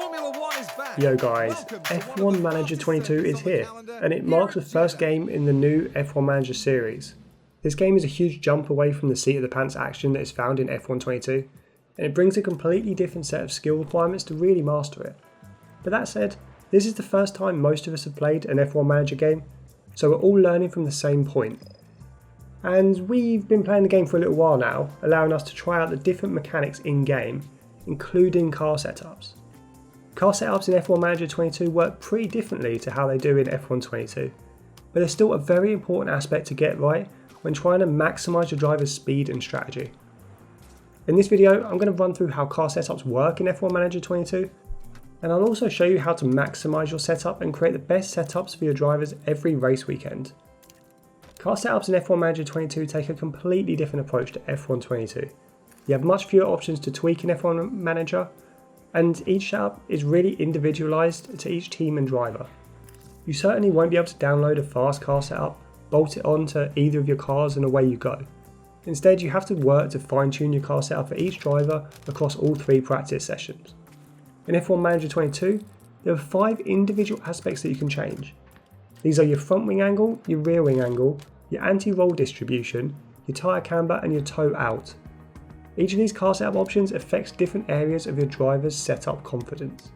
Formula One is back. Yo guys, F1 Manager 22 is here, and it marks the first game in the new F1 Manager series. This game is a huge jump away from the seat of the pants action that is found in F1 22, and it brings a completely different set of skill requirements to really master it. But that said, this is the first time most of us have played an F1 Manager game, so we're all learning from the same point. And we've been playing the game for a little while now, allowing us to try out the different mechanics in-game, including car setups. Car setups in F1 Manager 22 work pretty differently to how they do in F1 22, but they're still a very important aspect to get right when trying to maximise your driver's speed and strategy. In this video, I'm going to run through how car setups work in F1 Manager 22, and I'll also show you how to maximise your setup and create the best setups for your drivers every race weekend. Car setups in F1 Manager 22 take a completely different approach to F1 22. You have much fewer options to tweak in F1 Manager, and each setup is really individualised to each team and driver. You certainly won't be able to download a fast car setup, bolt it onto either of your cars and away you go. Instead, you have to work to fine-tune your car setup for each driver across all 3 practice sessions. In F1 Manager 22, there are 5 individual aspects that you can change. These are your front wing angle, your rear wing angle, your anti-roll distribution, your tyre camber and your toe out. Each of these car setup options affects different areas of your driver's setup confidence.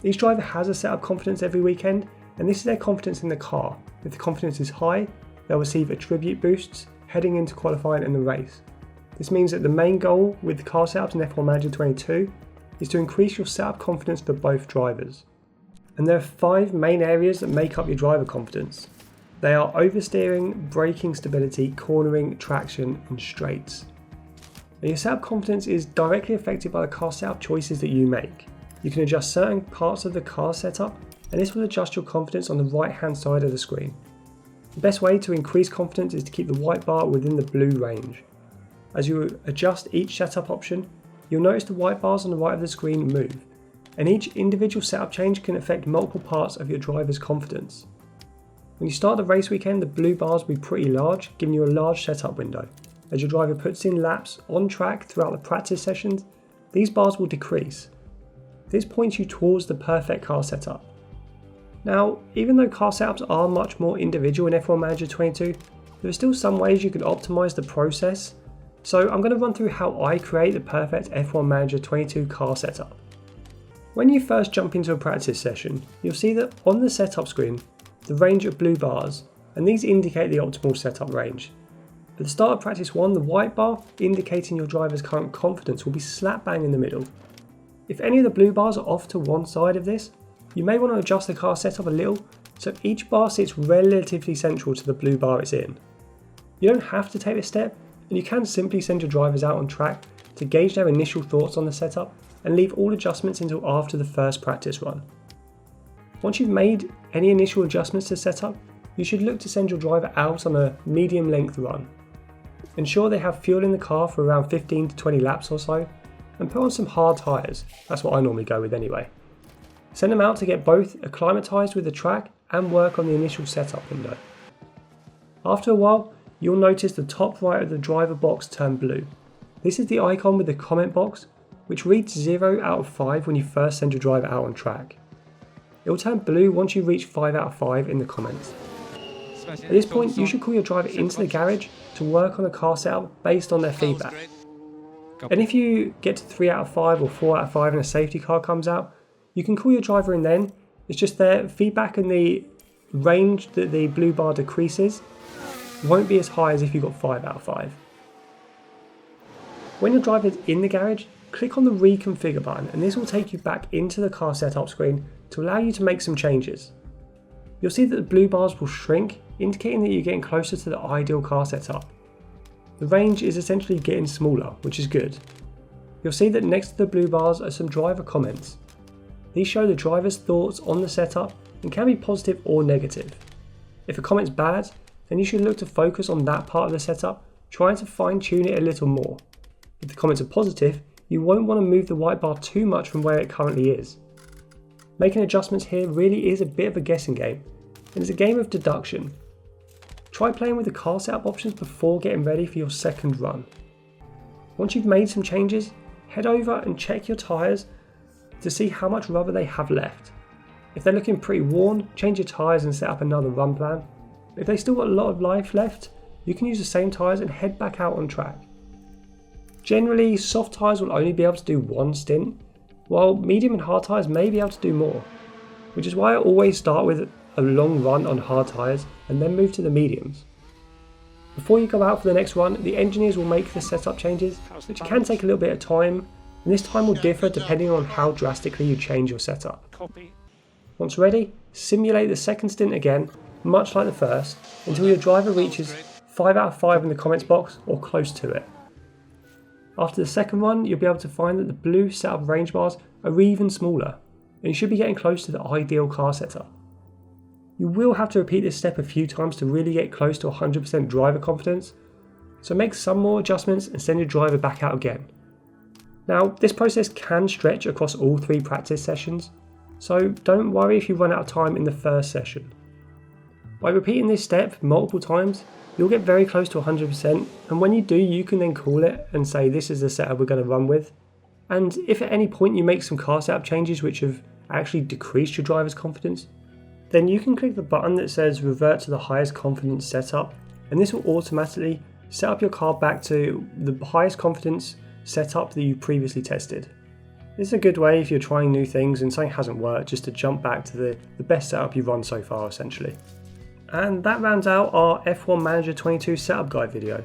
Each driver has a setup confidence every weekend, and this is their confidence in the car. If the confidence is high, they'll receive attribute boosts heading into qualifying and the race. This means that the main goal with the car setups in F1 Manager 22 is to increase your setup confidence for both drivers. And there are 5 main areas that make up your driver confidence. They are oversteering, braking stability, cornering, traction, and straights. Now, your setup confidence is directly affected by the car setup choices that you make. You can adjust certain parts of the car setup, and this will adjust your confidence on the right hand side of the screen. The best way to increase confidence is to keep the white bar within the blue range. As you adjust each setup option, you'll notice the white bars on the right of the screen move, and each individual setup change can affect multiple parts of your driver's confidence. When you start the race weekend, the blue bars will be pretty large, giving you a large setup window. As your driver puts in laps on track throughout the practice sessions, these bars will decrease. This points you towards the perfect car setup. Now, even though car setups are much more individual in F1 Manager 22, there are still some ways you can optimise the process, so I'm going to run through how I create the perfect F1 Manager 22 car setup. When you first jump into a practice session, you'll see that on the setup screen, the range of blue bars, and these indicate the optimal setup range. At the start of practice 1, the white bar, indicating your driver's current confidence, will be slap bang in the middle. If any of the blue bars are off to one side of this, you may want to adjust the car setup a little so each bar sits relatively central to the blue bar it's in. You don't have to take this step, and you can simply send your drivers out on track to gauge their initial thoughts on the setup and leave all adjustments until after the first practice run. Once you've made any initial adjustments to setup, you should look to send your driver out on a medium length run. Ensure they have fuel in the car for around 15 to 20 laps or so, and put on some hard tyres, that's what I normally go with anyway. Send them out to get both acclimatised with the track and work on the initial setup window. After a while, you'll notice the top right of the driver box turn blue. This is the icon with the comment box, which reads 0 out of 5 when you first send your driver out on track. It will turn blue once you reach 5 out of 5 in the comments. At this point, you should call your driver into the garage to work on a car setup based on their feedback. And if you get to 3 out of 5 or 4 out of 5 and a safety car comes out, you can call your driver in then. It's just their feedback and the range that the blue bar decreases won't be as high as if you got 5 out of 5. When your driver is in the garage, click on the reconfigure button and this will take you back into the car setup screen to allow you to make some changes. You'll see that the blue bars will shrink, indicating that you're getting closer to the ideal car setup. The range is essentially getting smaller, which is good. You'll see that next to the blue bars are some driver comments. These show the driver's thoughts on the setup and can be positive or negative. If a comment's bad, then you should look to focus on that part of the setup, trying to fine tune it a little more. If the comments are positive, you won't want to move the white bar too much from where it currently is. Making adjustments here really is a bit of a guessing game, and it's a game of deduction. Try playing with the car setup options before getting ready for your second run. Once you've made some changes, head over and check your tyres to see how much rubber they have left. If they're looking pretty worn, change your tyres and set up another run plan. If they still got a lot of life left, you can use the same tyres and head back out on track. Generally, soft tyres will only be able to do one stint, while medium and hard tyres may be able to do more, which is why I always start with a long run on hard tyres and then move to the mediums. Before you go out for the next run, the engineers will make the setup changes, which can take a little bit of time, and this time will differ depending on how drastically you change your setup. Once ready, simulate the second stint again, much like the first, until your driver reaches 5 out of 5 in the comments box or close to it. After the second run, you'll be able to find that the blue setup range bars are even smaller, and you should be getting close to the ideal car setup. You will have to repeat this step a few times to really get close to 100% driver confidence, so make some more adjustments and send your driver back out again. Now, this process can stretch across all 3 practice sessions, so don't worry if you run out of time in the first session. By repeating this step multiple times, you'll get very close to 100%, and when you do, you can then call it and say this is the setup we're going to run with. And if at any point you make some car setup changes which have actually decreased your driver's confidence, then you can click the button that says revert to the highest confidence setup, and this will automatically set up your car back to the highest confidence setup that you previously tested. This is a good way if you're trying new things and something hasn't worked, just to jump back to the best setup you've run so far essentially. And that rounds out our F1 Manager 22 setup guide video.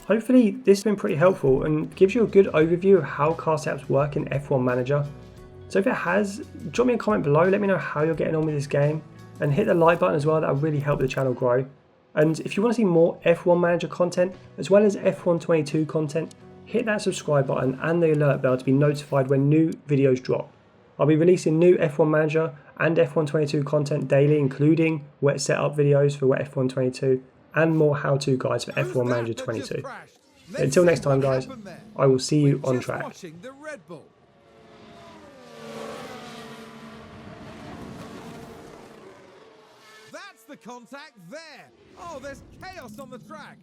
Hopefully this has been pretty helpful and gives you a good overview of how car setups work in F1 Manager. So if it has, drop me a comment below, let me know how you're getting on with this game, and hit the like button as well, that will really help the channel grow. And if you want to see more F1 Manager content as well as F1 22 content, hit that subscribe button and the alert bell to be notified when new videos drop. I'll be releasing new F1 Manager and F1 22 content daily, including wet setup videos for wet F1 22 and more how-to guides for F1 Manager 22. Until next time guys, I will see you on track. That's the contact there. Oh, there's chaos on the track.